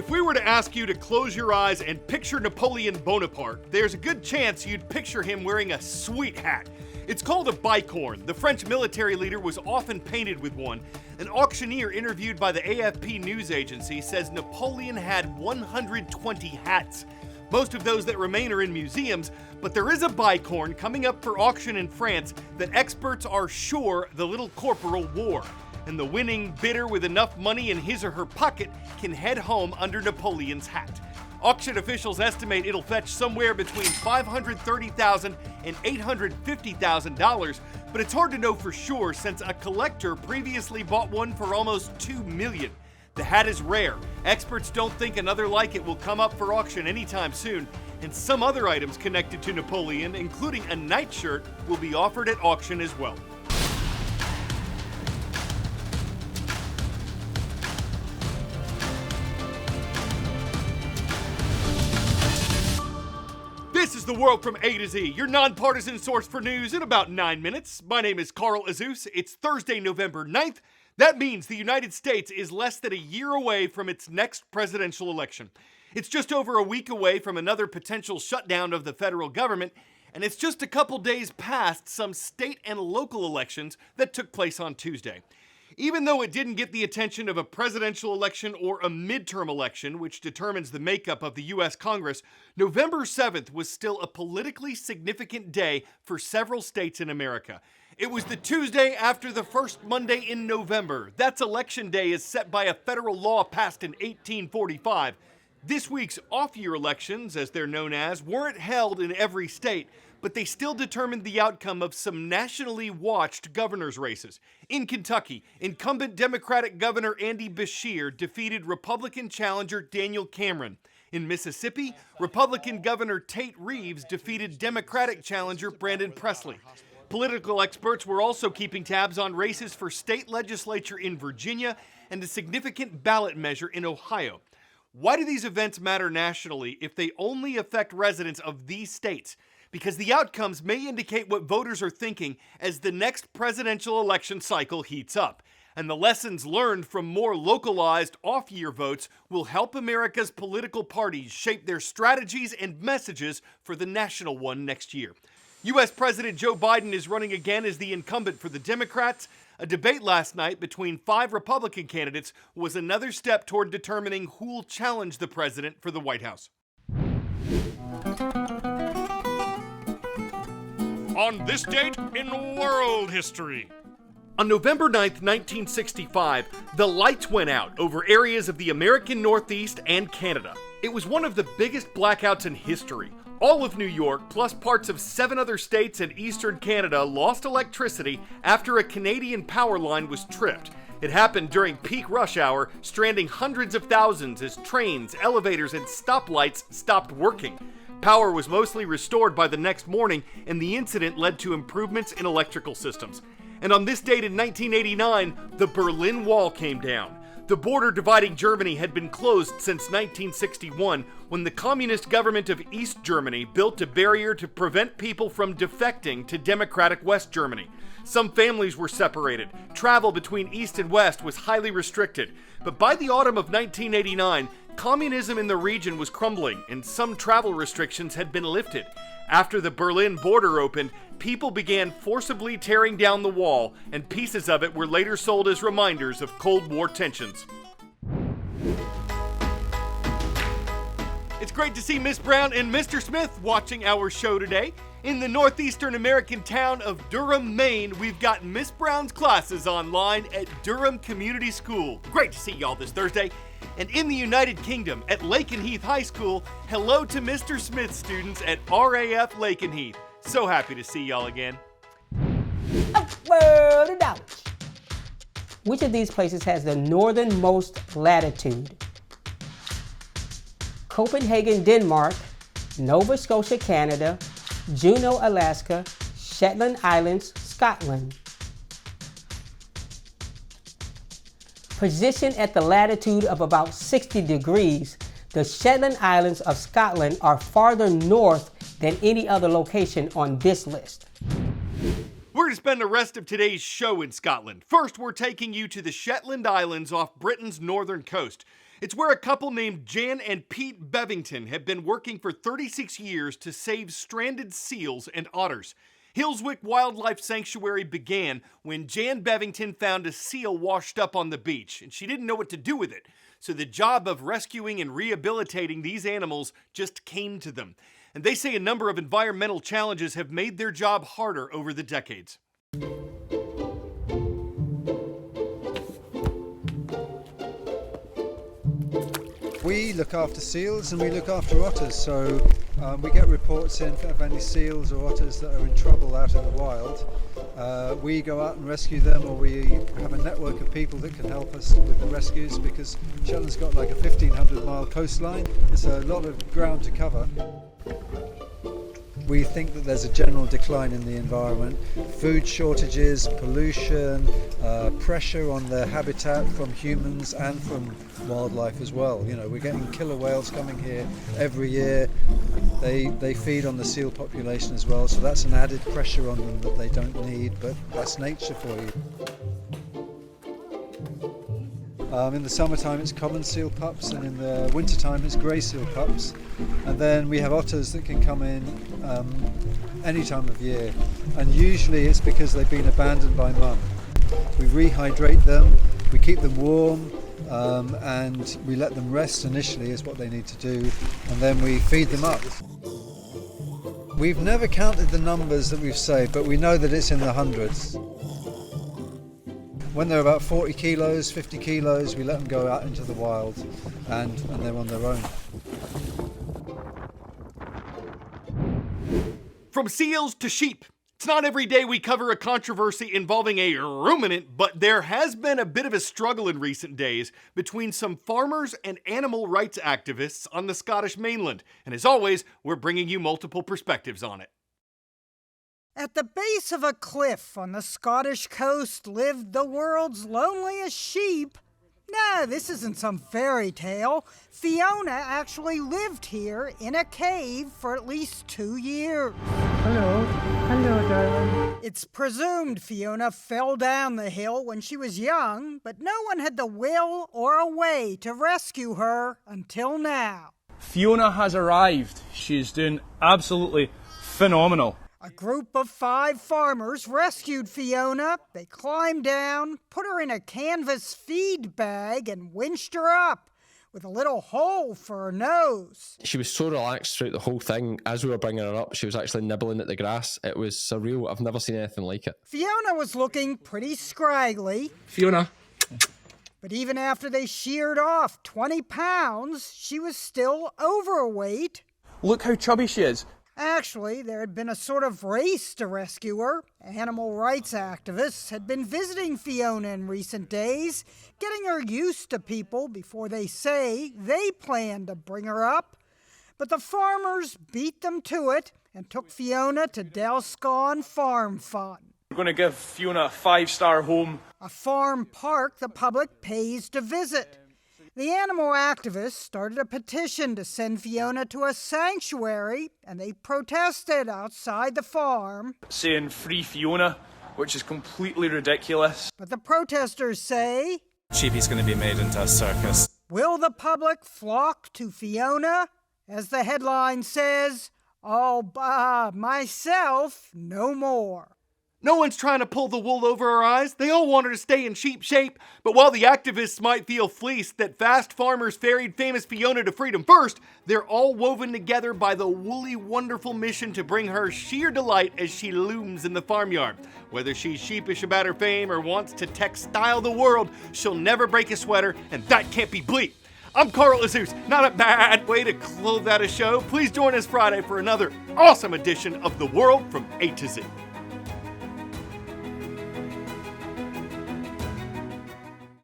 If we were to ask you to close your eyes and picture Napoleon Bonaparte, there's a good chance you'd picture him wearing a sweet hat. It's called a bicorn. The French military leader was often painted with one. An auctioneer interviewed by the AFP news agency says Napoleon had 120 hats. Most of those that remain are in museums, but there is a bicorn coming up for auction in France that experts are sure the little corporal wore. And the winning bidder with enough money in his or her pocket can head home under Napoleon's hat. Auction officials estimate it'll fetch somewhere between $530,000 and $850,000, but it's hard to know for sure since a collector previously bought one for almost $2 million. The hat is rare. Experts don't think another like it will come up for auction anytime soon, and some other items connected to Napoleon, including a nightshirt, will be offered at auction as well. This is The World from A to Z, your nonpartisan source for news in about 9 minutes. My name is Carl Azus. It's Thursday, November 9th. That means the United States is less than a year away from its next presidential election. It's just over a week away from another potential shutdown of the federal government, and it's just a couple days past some state and local elections that took place on Tuesday. Even though it didn't get the attention of a presidential election or a midterm election, which determines the makeup of the U.S. Congress, November 7th was still a politically significant day for several states in America. It was the Tuesday after the first Monday in November. That's Election Day as set by a federal law passed in 1845. This week's off-year elections, as they're known as, weren't held in every state, but they still determined the outcome of some nationally watched governor's races. In Kentucky, incumbent Democratic Governor Andy Beshear defeated Republican challenger Daniel Cameron. In Mississippi, Republican Governor Tate Reeves defeated Democratic challenger Brandon Presley. Political experts were also keeping tabs on races for state legislature in Virginia and a significant ballot measure in Ohio. Why do these events matter nationally if they only affect residents of these states? Because the outcomes may indicate what voters are thinking as the next presidential election cycle heats up. And the lessons learned from more localized off-year votes will help America's political parties shape their strategies and messages for the national one next year. U.S. President Joe Biden is running again as the incumbent for the Democrats. A debate last night between 5 Republican candidates was another step toward determining who'll challenge the president for the White House. On this date in world history. On November 9th, 1965, the lights went out over areas of the American Northeast and Canada. It was one of the biggest blackouts in history. All of New York, plus parts of 7 other states and eastern Canada, lost electricity after a Canadian power line was tripped. It happened during peak rush hour, stranding hundreds of thousands as trains, elevators, and stoplights stopped working. Power was mostly restored by the next morning, and the incident led to improvements in electrical systems. And on this date in 1989, the Berlin Wall came down. The border dividing Germany had been closed since 1961, when the communist government of East Germany built a barrier to prevent people from defecting to democratic West Germany. Some families were separated. Travel between East and West was highly restricted. But by the autumn of 1989, communism in the region was crumbling, and some travel restrictions had been lifted. After the Berlin border opened, people began forcibly tearing down the wall, and pieces of it were later sold as reminders of Cold War tensions. It's great to see Miss Brown and Mr. Smith watching our show today. In the northeastern American town of Durham, Maine, we've got Miss Brown's classes online at Durham Community School. Great to see y'all this Thursday. And in the United Kingdom, at Lakenheath High School, hello to Mr. Smith's students at RAF Lakenheath. So happy to see y'all again. A word of knowledge. Which of these places has the northernmost latitude? Copenhagen, Denmark, Nova Scotia, Canada, Juneau, Alaska, Shetland Islands, Scotland. Positioned at the latitude of about 60 degrees, the Shetland Islands of Scotland are farther north than any other location on this list. We're going to spend the rest of today's show in Scotland. First, we're taking you to the Shetland Islands off Britain's northern coast. It's where a couple named Jan and Pete Bevington have been working for 36 years to save stranded seals and otters. Hillswick Wildlife Sanctuary began when Jan Bevington found a seal washed up on the beach, and she didn't know what to do with it. So the job of rescuing and rehabilitating these animals just came to them. And they say a number of environmental challenges have made their job harder over the decades. We look after seals and we look after otters, so we get reports in of any seals or otters that are in trouble out in the wild. We go out and rescue them, or we have a network of people that can help us with the rescues, because Shetland's got like a 1,500 mile coastline. It's a lot of ground to cover. We think that there's a general decline in the environment. Food shortages, pollution, pressure on their habitat from humans and from wildlife as well. You know, we're getting killer whales coming here every year. They feed on the seal population as well, so that's an added pressure on them that they don't need, but that's nature for you. In the summertime it's common seal pups, and in the wintertime it's grey seal pups. And then we have otters that can come in any time of year, and usually it's because they've been abandoned by mum. We rehydrate them, we keep them warm, and we let them rest initially is what they need to do, and then we feed them up. We've never counted the numbers that we've saved, but we know that it's in the hundreds. When they're about 40 kilos, 50 kilos, we let them go out into the wild, and they're on their own. From seals to sheep. It's not every day we cover a controversy involving a ruminant, but there has been a bit of a struggle in recent days between some farmers and animal rights activists on the Scottish mainland. And as always, we're bringing you multiple perspectives on it. At the base of a cliff on the Scottish coast lived the world's loneliest sheep. No, this isn't some fairy tale. Fiona actually lived here in a cave for at least 2 years. Hello, darling. It's presumed Fiona fell down the hill when she was young, but no one had the will or a way to rescue her until now. Fiona has arrived. She's doing absolutely phenomenal. A group of 5 farmers rescued Fiona. They climbed down, put her in a canvas feed bag, and winched her up with a little hole for her nose. She was so relaxed throughout the whole thing. As we were bringing her up, she was actually nibbling at the grass. It was surreal. I've never seen anything like it. Fiona was looking pretty scraggly. Fiona. But even after they sheared off 20 pounds, she was still overweight. Look how chubby she is. Actually, there had been a sort of race to rescue her. Animal rights activists had been visiting Fiona in recent days, getting her used to people before they say they planned to bring her up. But the farmers beat them to it and took Fiona to Delscon Farm Fun. We're going to give Fiona a 5-star home. A farm park the public pays to visit. The animal activists started a petition to send Fiona to a sanctuary, and they protested outside the farm. Saying free Fiona, which is completely ridiculous. But the protesters say, Sheepy's going to be made into a circus. will the public flock to Fiona? As the headline says, all by myself, no more. No one's trying to pull the wool over our eyes. They all want her to stay in sheep shape. But while the activists might feel fleeced that fast farmers ferried famous Fiona to freedom first, they're all woven together by the woolly, wonderful mission to bring her sheer delight as she looms in the farmyard. Whether she's sheepish about her fame or wants to textile the world, she'll never break a sweater, and that can't be bleep. I'm Carl Azus. Not a bad way to close out a show. Please join us Friday for another awesome edition of The World from A to Z.